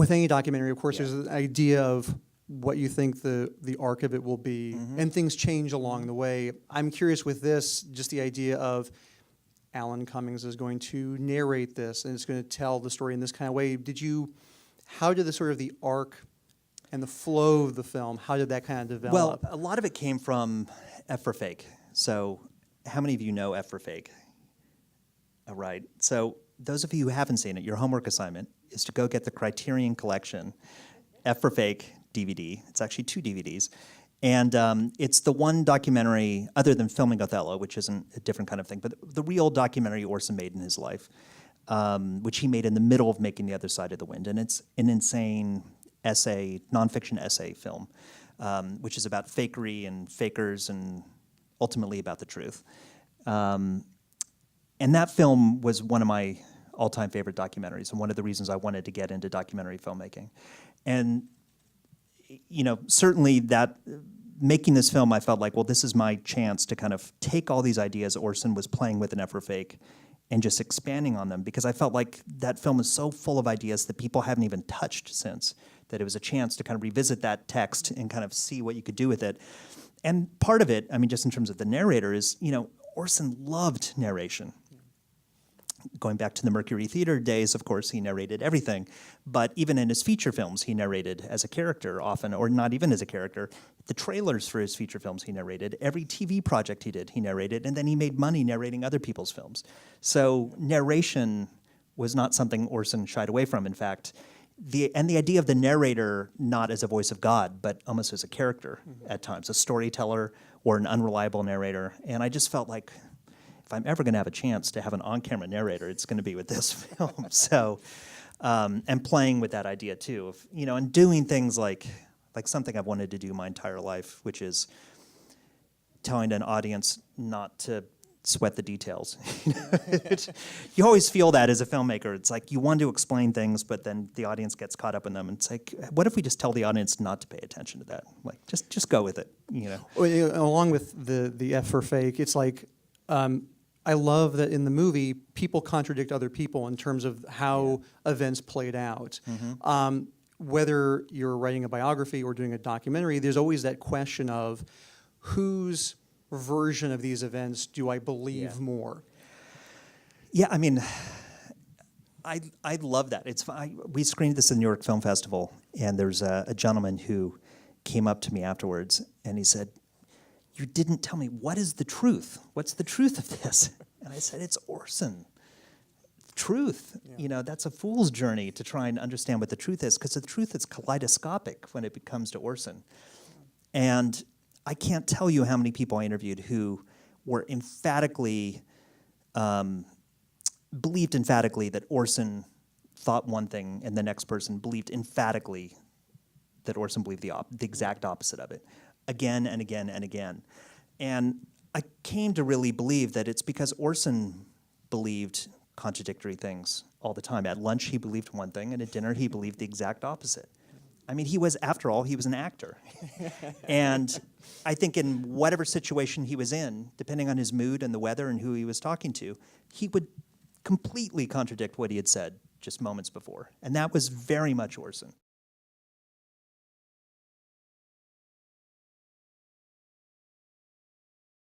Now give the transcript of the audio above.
with any documentary, of course, Yeah. there's an idea of what you think the arc of it will be, and things change along the way. I'm curious with this, just the idea of Alan Cummings is going to narrate this, and it's going to tell the story in this kind of way. How did the sort of the arc and the flow of the film, how did that kind of develop? Well, a lot of it came from F for Fake. So how many of you know F for Fake? All right. So those of you who haven't seen it, your homework assignment is to go get the Criterion Collection F for Fake DVD. It's actually 2 DVDs. And it's the one documentary, other than filming Othello, which isn't a different kind of thing, but the real documentary Orson made in his life, which he made in the middle of making The Other Side of the Wind. And it's an insane essay, nonfiction essay film, which is about fakery and fakers and ultimately about the truth. And that film was one of my all-time favorite documentaries and one of the reasons I wanted to get into documentary filmmaking. And you know, certainly that making this film, I felt like, well, this is my chance to kind of take all these ideas Orson was playing with in F for Fake and just expanding on them, because I felt like that film is so full of ideas that people haven't even touched since, that it was a chance to kind of revisit that text and kind of see what you could do with it. And part of it, I mean, just in terms of the narrator is, you know, Orson loved narration. Going back to the Mercury Theater days, of course, he narrated everything. But even in his feature films, he narrated as a character often, or not even as a character. The trailers for his feature films, he narrated. Every TV project he did, he narrated. And then he made money narrating other people's films. So narration was not something Orson shied away from. In fact, the idea of the narrator not as a voice of God, but almost as a character at times, a storyteller or an unreliable narrator. And I just felt like, if I'm ever going to have a chance to have an on-camera narrator, it's going to be with this film. So, and playing with that idea too, of, you know, and doing things like something I've wanted to do my entire life, which is telling an audience not to sweat the details. You always feel that as a filmmaker. It's like you want to explain things, but then the audience gets caught up in them. And it's like, what if we just tell the audience not to pay attention to that? Like, just go with it, you know. Well, you know, along with the F for Fake, it's like, I love that in the movie, people contradict other people in terms of how events played out. Whether you're writing a biography or doing a documentary, there's always that question of whose version of these events do I believe more? Yeah, I mean, I love that. We screened this in the New York Film Festival, and there's a gentleman who came up to me afterwards, and he said, "You didn't tell me, what is the truth? What's the truth of this?" And I said, "It's Orson. Truth. Yeah. You know, that's a fool's journey to try and understand what the truth is, because the truth is kaleidoscopic when it comes to Orson." And I can't tell you how many people I interviewed who were emphatically, believed emphatically that Orson thought one thing and the next person believed emphatically that Orson believed the exact opposite of it, again and again and again. And I came to really believe that it's because Orson believed contradictory things all the time. At lunch, he believed one thing, and at dinner, he believed the exact opposite. I mean, after all, he was an actor. And I think in whatever situation he was in, depending on his mood and the weather and who he was talking to, he would completely contradict what he had said just moments before. And that was very much Orson.